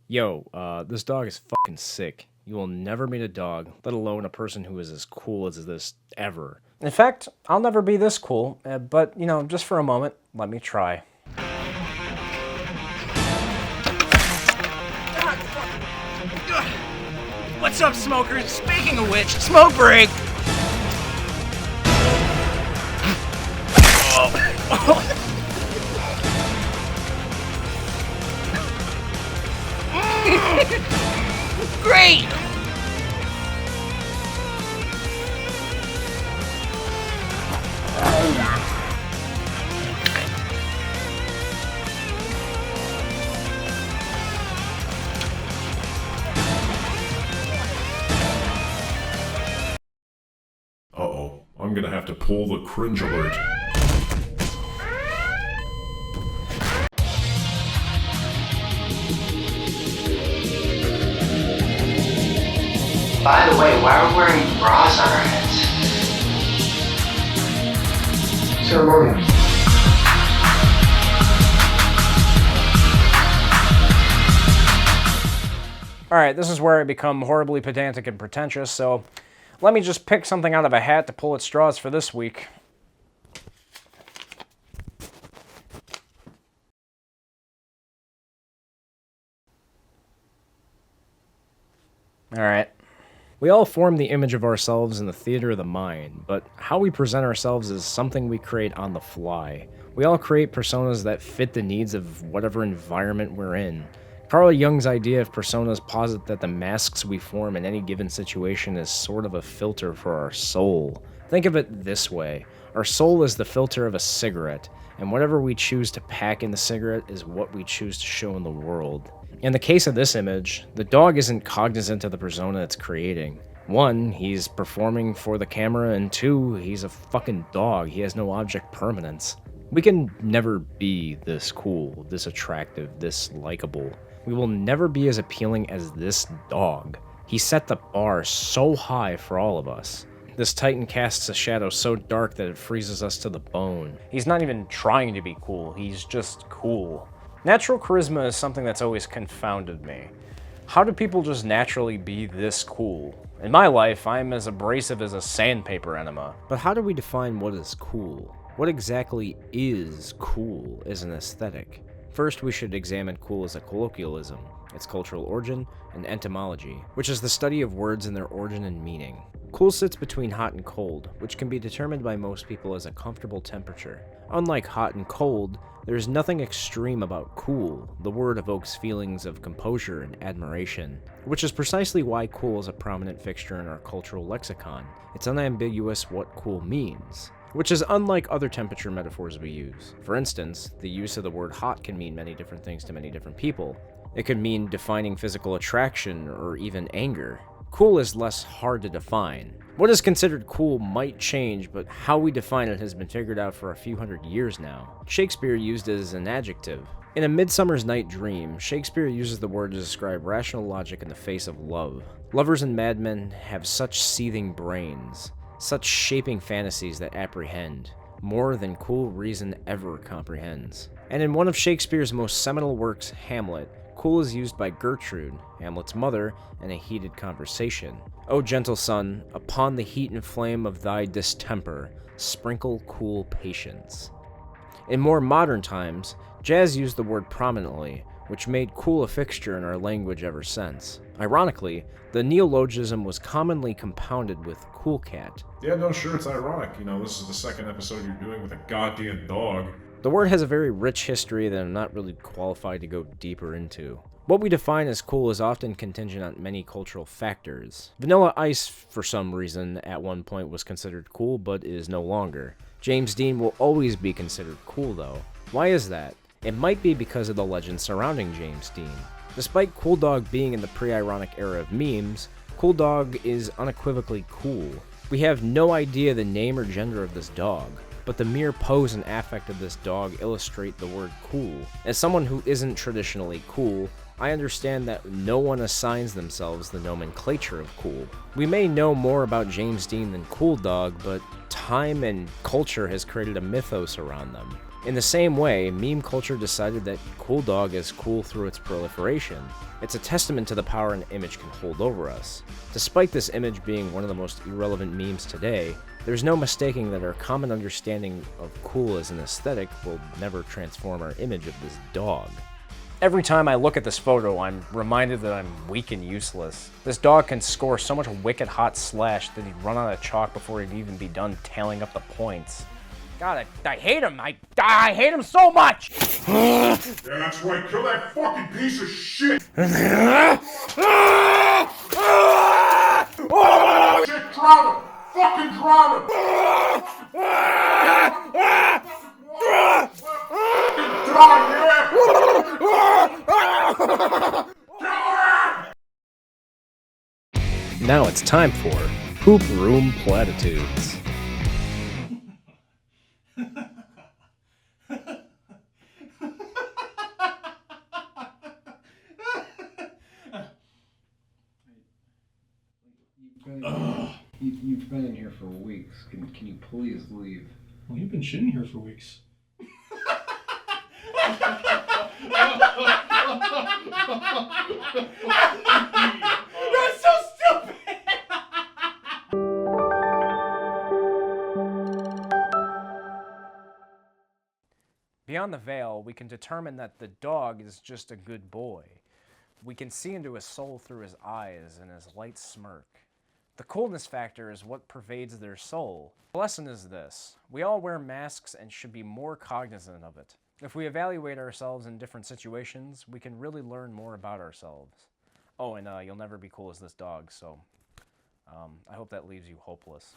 This dog is fucking sick. You will never meet a dog, let alone a person who is as cool as this ever. In fact, I'll never be this cool, but, just for a moment, let me try. What's up, smokers? Speaking of which, smoke break! Great! Uh-oh, I'm gonna have to pull the cringe alert. By the way, why are we wearing bras on our heads? Ceremonial. Alright, this is where I become horribly pedantic and pretentious, so let me just pick something out of a hat to pull at straws for this week. Alright. We all form the image of ourselves in the theater of the mind, but how we present ourselves is something we create on the fly. We all create personas that fit the needs of whatever environment we're in. Carl Jung's idea of personas posit that the masks we form in any given situation is sort of a filter for our soul. Think of it this way. Our soul is the filter of a cigarette, and whatever we choose to pack in the cigarette is what we choose to show in the world. In the case of this image, the dog isn't cognizant of the persona it's creating. One, he's performing for the camera, and two, he's a fucking dog. He has no object permanence. We can never be this cool, this attractive, this likable. We will never be as appealing as this dog. He set the bar so high for all of us. This titan casts a shadow so dark that it freezes us to the bone. He's not even trying to be cool, he's just cool. Natural charisma is something that's always confounded me. How do people just naturally be this cool? In my life, I'm as abrasive as a sandpaper enema. But how do we define what is cool? What exactly is cool as an aesthetic? First, we should examine cool as a colloquialism, its cultural origin, and etymology, which is the study of words and their origin and meaning. Cool sits between hot and cold, which can be determined by most people as a comfortable temperature. Unlike hot and cold, there is nothing extreme about cool. The word evokes feelings of composure and admiration, which is precisely why cool is a prominent fixture in our cultural lexicon. It's unambiguous what cool means, which is unlike other temperature metaphors we use. For instance, the use of the word hot can mean many different things to many different people. It could mean defining physical attraction or even anger. Cool is less hard to define. What is considered cool might change, but how we define it has been figured out for a few hundred years now. Shakespeare used it as an adjective. In A Midsummer's Night Dream, Shakespeare uses the word to describe rational logic in the face of love. Lovers and madmen have such seething brains, such shaping fantasies that apprehend, more than cool reason ever comprehends. And in one of Shakespeare's most seminal works, Hamlet, cool is used by Gertrude, Hamlet's mother, in a heated conversation. O gentle son, upon the heat and flame of thy distemper, sprinkle cool patience. In more modern times, jazz used the word prominently, which made cool a fixture in our language ever since. Ironically, the neologism was commonly compounded with cool cat. Yeah, no, sure, it's ironic. This is the second episode you're doing with a goddamn dog. The word has a very rich history that I'm not really qualified to go deeper into. What we define as cool is often contingent on many cultural factors. Vanilla Ice, for some reason, at one point was considered cool, but is no longer. James Dean will always be considered cool, though. Why is that? It might be because of the legend surrounding James Dean. Despite Cool Dog being in the pre-ironic era of memes, Cool Dog is unequivocally cool. We have no idea the name or gender of this dog, but the mere pose and affect of this dog illustrate the word cool. As someone who isn't traditionally cool, I understand that no one assigns themselves the nomenclature of cool. We may know more about James Dean than Cool Dog, but time and culture has created a mythos around them. In the same way, meme culture decided that cool dog is cool through its proliferation. It's a testament to the power an image can hold over us. Despite this image being one of the most irrelevant memes today, there's no mistaking that our common understanding of cool as an aesthetic will never transform our image of this dog. Every time I look at this photo, I'm reminded that I'm weak and useless. This dog can score so much wicked hot slash that he'd run out of chalk before he'd even be done tallying up the points. God, I hate him. I hate him so much! Yeah, that's right. Kill that fucking piece of shit! Shit, drown him! Fucking drown him! Now it's time for Poop Room Platitudes. You've been in here for weeks. Can you please leave? Well, you've been shitting here for weeks. That's so stupid! Beyond the veil, we can determine that the dog is just a good boy. We can see into his soul through his eyes and his light smirk. The coolness factor is what pervades their soul. The lesson is this: we all wear masks and should be more cognizant of it. If we evaluate ourselves in different situations, we can really learn more about ourselves. Oh, and you'll never be cool as this dog, so I hope that leaves you hopeless.